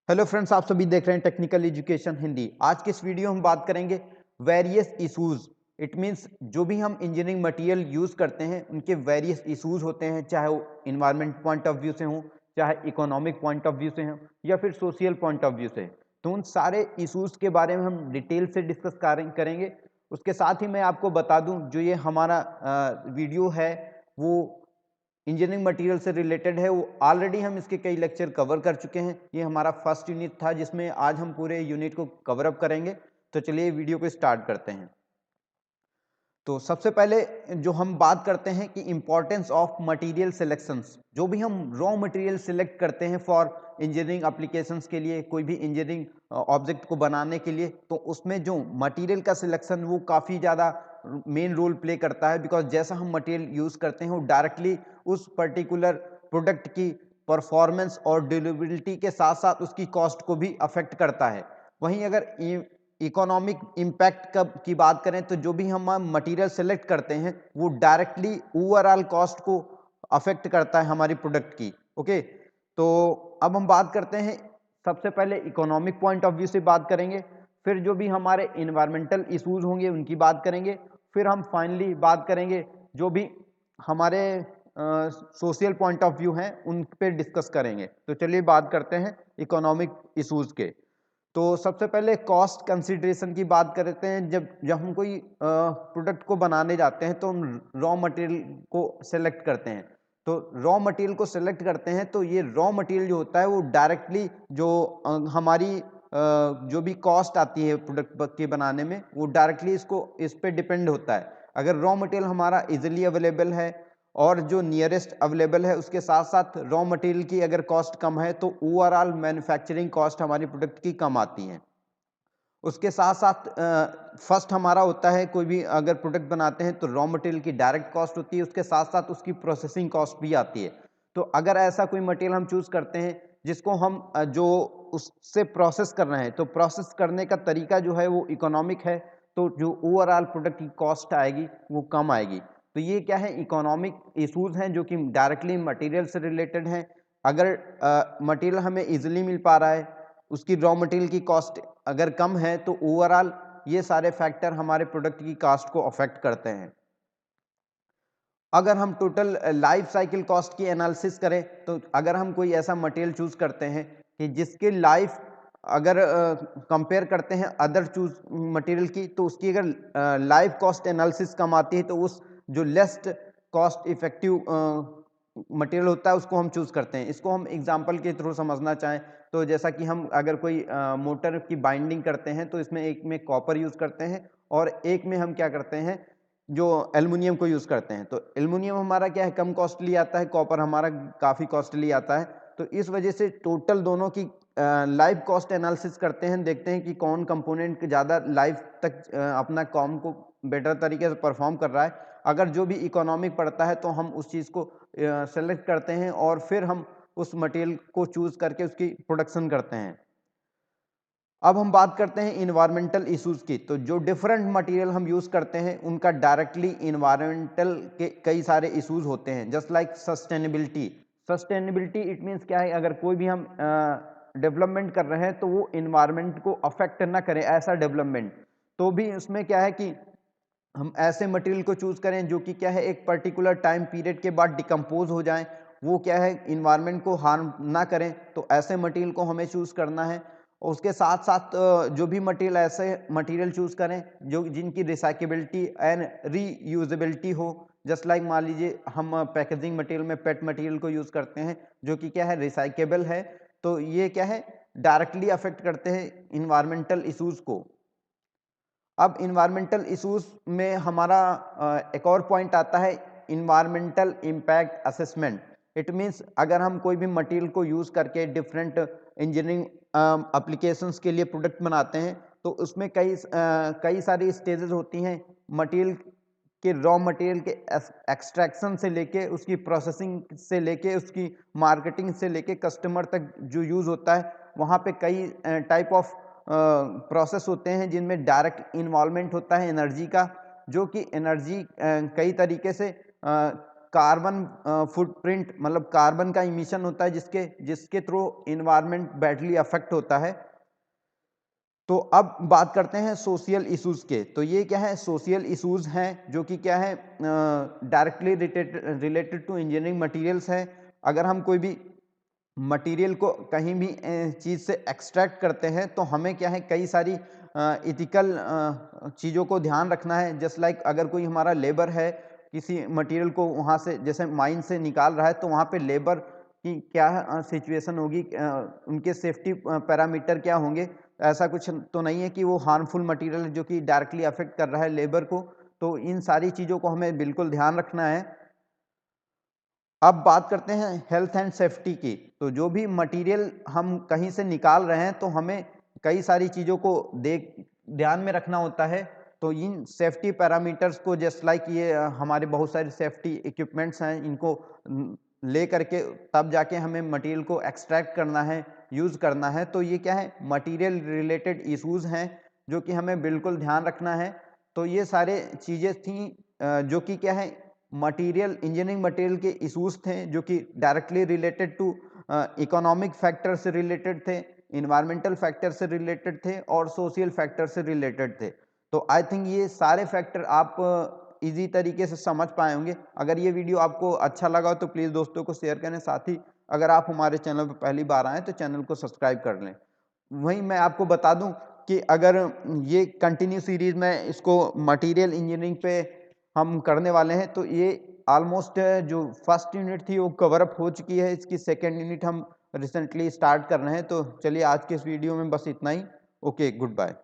Hello friends, आप सभी देख रहे हैं टेक्निकल एजुकेशन हिंदी। आज के इस वीडियो में हम बात करेंगे वेरियस इशूज। इट मींस जो भी हम इंजीनियरिंग मटेरियल यूज करते हैं उनके वेरियस इशूज होते हैं, चाहे वो इन्वायरमेंट पॉइंट ऑफ व्यू से हो, चाहे इकोनॉमिक पॉइंट ऑफ व्यू से हो, या फिर सोशल पॉइंट ऑफ व्यू से। तो उन सारे इशूज के बारे में हम डिटेल से डिस्कस करेंगे। उसके साथ ही मैं आपको बता दूं, जो ये हमारा वीडियो है वो इंजीनियरिंग मटेरियल से रिलेटेड है। वो ऑलरेडी हम इसके कई लेक्चर कवर कर चुके हैं। ये हमारा फर्स्ट यूनिट था जिसमें आज हम पूरे यूनिट को कवर अप करेंगे। तो चलिए वीडियो को स्टार्ट करते हैं। तो सबसे पहले जो हम बात करते हैं कि इंपॉर्टेंस ऑफ मटेरियल सिलेक्शंस। जो भी हम रॉ मटेरियल सिलेक्ट करते हैं फॉर इंजीनियरिंग एप्लीकेशंस के लिए, कोई भी इंजीनियरिंग ऑब्जेक्ट को बनाने के लिए, तो उसमें जो मटेरियल का सिलेक्शन वो काफ़ी ज़्यादा मेन रोल प्ले करता है। बिकॉज जैसा हम मटेरियल यूज़ करते हैं वो डायरेक्टली उस पर्टिकुलर प्रोडक्ट की परफॉर्मेंस और डिलीवरेबिलिटी के साथ साथ उसकी कॉस्ट को भी अफेक्ट करता है। वहीं अगर इकोनॉमिक इम्पैक्ट की बात करें तो जो भी हम मटेरियल सेलेक्ट करते हैं वो डायरेक्टली ओवरऑल कॉस्ट को अफेक्ट करता है हमारी प्रोडक्ट की। ओके, तो अब हम बात करते हैं, सबसे पहले इकोनॉमिक पॉइंट ऑफ व्यू से बात करेंगे, फिर जो भी हमारे इन्वायरमेंटल इश्यूज होंगे उनकी बात करेंगे, फिर हम फाइनली बात करेंगे जो भी हमारे सोशल पॉइंट ऑफ व्यू हैं उन पे डिस्कस करेंगे। तो चलिए बात करते हैं इकोनॉमिक इश्यूज के। तो सबसे पहले कॉस्ट कंसिडरेशन की बात करते हैं। जब जब हम कोई प्रोडक्ट को बनाने जाते हैं तो हम रॉ मटेरियल को सेलेक्ट करते हैं। तो रॉ मटेरियल को सेलेक्ट करते हैं तो ये रॉ मटेरियल जो होता है वो डायरेक्टली जो हमारी जो भी कॉस्ट आती है प्रोडक्ट के बनाने में वो डायरेक्टली इस पे डिपेंड होता है। अगर रॉ मटेरियल हमारा इजीली अवेलेबल है और जो नियरेस्ट अवेलेबल है, उसके साथ साथ रॉ मटेरियल की अगर कॉस्ट कम है तो ओवरऑल मैन्युफैक्चरिंग कॉस्ट हमारी प्रोडक्ट की कम आती है। उसके साथ साथ फर्स्ट हमारा होता है, कोई भी अगर प्रोडक्ट बनाते हैं तो रॉ मटेरियल की डायरेक्ट कॉस्ट होती है, उसके साथ साथ उसकी प्रोसेसिंग कॉस्ट भी आती है। तो अगर ऐसा कोई मटेरियल हम चूज करते हैं जिसको हम जो उससे प्रोसेस कर रहे हैं, तो प्रोसेस करने का तरीका जो है वो इकोनॉमिक है, तो जो ओवरऑल प्रोडक्ट की कॉस्ट आएगी वो कम आएगी। तो ये क्या है, इकोनॉमिक इशूज हैं जो कि डायरेक्टली मटेरियल से रिलेटेड हैं। अगर मटेरियल हमें इजीली मिल पा रहा है, उसकी रॉ मटेरियल की कॉस्ट अगर कम है, तो ओवरऑल ये सारे फैक्टर हमारे प्रोडक्ट की कॉस्ट को अफेक्ट करते हैं। अगर हम टोटल लाइफ साइकिल कॉस्ट की एनालिसिस करें तो अगर हम कोई ऐसा मटेरियल चूज करते हैं कि जिसकी लाइफ अगर कंपेयर करते हैं अदर चूज मटेरियल की, तो उसकी अगर लाइफ कॉस्ट एनालिसिस कम आती है तो उस जो लेस्ट कॉस्ट इफेक्टिव मटेरियल होता है उसको हम चूज करते हैं। इसको हम एग्जांपल के थ्रू समझना चाहें तो जैसा कि हम अगर कोई मोटर की बाइंडिंग करते हैं तो इसमें एक में कॉपर यूज करते हैं और एक में हम क्या करते हैं, जो एल्युमिनियम को यूज करते हैं। तो एल्युमिनियम हमारा क्या है, कम कॉस्टली आता है, कॉपर हमारा काफी कॉस्टली आता है। तो इस वजह से टोटल दोनों की लाइफ कॉस्ट एनालिसिस करते हैं, देखते हैं कि कौन कंपोनेंट ज़्यादा लाइफ तक अपना काम को बेटर तरीके से परफॉर्म कर रहा है। अगर जो भी इकोनॉमिक पड़ता है तो हम उस चीज़ को सेलेक्ट करते हैं और फिर हम उस मटेरियल को चूज करके उसकी प्रोडक्शन करते हैं। अब हम बात करते हैं इन्वायरमेंटल इश्यूज की। तो जो डिफरेंट मटेरियल हम यूज करते हैं उनका डायरेक्टली इन्वायरमेंटल के कई सारे इश्यूज होते हैं, just like sustainability. Sustainability it means क्या है, अगर कोई भी हम डेवलपमेंट कर रहे हैं तो वो इन्वायरमेंट को अफेक्ट ना करे, ऐसा डेवलपमेंट। तो भी उसमें क्या है कि हम ऐसे मटेरियल को चूज करें जो कि क्या है, एक पर्टिकुलर टाइम पीरियड के बाद डिकम्पोज हो जाएं, वो क्या है इन्वायरमेंट को हार्म ना करें, तो ऐसे मटेरियल को हमें चूज करना है। और उसके साथ साथ जो भी मटेरियल, ऐसे मटेरियल चूज करें जो जिनकी रिसाइकेबिलिटी एंड रीयूजेबिलिटी हो। जस्ट लाइक मान लीजिए हम पैकेजिंग मटेरियल में पेट मटेरियल को यूज करते हैं जो कि क्या है, रिसाइकेबल है। तो ये क्या है, डायरेक्टली अफेक्ट करते हैं इन्वायरमेंटल इश्यूज को। अब इन्वायरमेंटल इश्यूज में हमारा एक और पॉइंट आता है, environmental impact assessment. It means अगर हम कोई भी मटेरियल को यूज करके डिफरेंट इंजीनियरिंग एप्लीकेशंस के लिए प्रोडक्ट बनाते हैं तो उसमें कई सारी स्टेजेस होती हैं मटेरियल के, रॉ मटेरियल के एक्सट्रैक्शन से लेके उसकी प्रोसेसिंग से लेके उसकी मार्केटिंग से लेके कस्टमर तक जो यूज होता है। वहाँ पे कई टाइप ऑफ प्रोसेस होते हैं जिनमें डायरेक्ट इन्वॉल्वमेंट होता है एनर्जी का, जो कि एनर्जी कई तरीके से कार्बन फुटप्रिंट मतलब कार्बन का इमिशन होता है जिसके थ्रू इन्वायरमेंट बैडली अफेक्ट होता है। तो अब बात करते हैं सोशल इश्यूज के। तो ये क्या है, सोशल इश्यूज हैं जो कि क्या है, directly related to engineering materials है। अगर हम कोई भी मटेरियल को कहीं भी चीज़ से एक्सट्रैक्ट करते हैं तो हमें क्या है, कई सारी इथिकल चीज़ों को ध्यान रखना है। जस्ट लाइक अगर कोई हमारा लेबर है, किसी मटेरियल को वहाँ से जैसे माइन से निकाल रहा है, तो वहाँ पे लेबर की क्या सिचुएशन होगी, उनके सेफ्टी पैरामीटर क्या होंगे। ऐसा कुछ तो नहीं है कि वो हार्मफुल मटेरियल जो कि डायरेक्टली अफेक्ट कर रहा है लेबर को। तो इन सारी चीज़ों को हमें बिल्कुल ध्यान रखना है। अब बात करते हैं हेल्थ एंड सेफ्टी की। तो जो भी मटेरियल हम कहीं से निकाल रहे हैं तो हमें कई सारी चीज़ों को ध्यान में रखना होता है। तो इन सेफ्टी पैरामीटर्स को जस्ट लाइक ये हमारे बहुत सारे सेफ्टी इक्विपमेंट्स हैं, इनको ले करके तब जाके हमें मटेरियल को एक्सट्रैक्ट करना है, यूज़ करना है। तो ये क्या है, मटेरियल रिलेटेड इश्यूज़ हैं जो कि हमें बिल्कुल ध्यान रखना है। तो ये सारे चीज़ें थी जो कि क्या है, मटेरियल इंजीनियरिंग मटेरियल के इश्यूज थे जो कि directly related to economic factor से रिलेटेड थे, इन्वायरमेंटल फैक्टर से रिलेटेड थे और सोशल फैक्टर से रिलेटेड थे। तो आई थिंक ये सारे फैक्टर आप इजी तरीके से समझ पाए होंगे। अगर ये वीडियो आपको अच्छा लगा तो प्लीज़ दोस्तों को शेयर करें। साथ ही अगर आप हमारे चैनल पर पहली बार आए तो चैनल को सब्सक्राइब कर लें। वहीं मैं आपको बता दूं कि अगर ये कंटिन्यू सीरीज में इसको मटेरियल इंजीनियरिंग पे हम करने वाले हैं, तो ये ऑलमोस्ट जो फर्स्ट यूनिट थी वो कवर अप हो चुकी है। इसकी सेकेंड यूनिट हम रिसेंटली स्टार्ट कर रहे हैं। तो चलिए आज के इस वीडियो में बस इतना ही। Okay, good bye.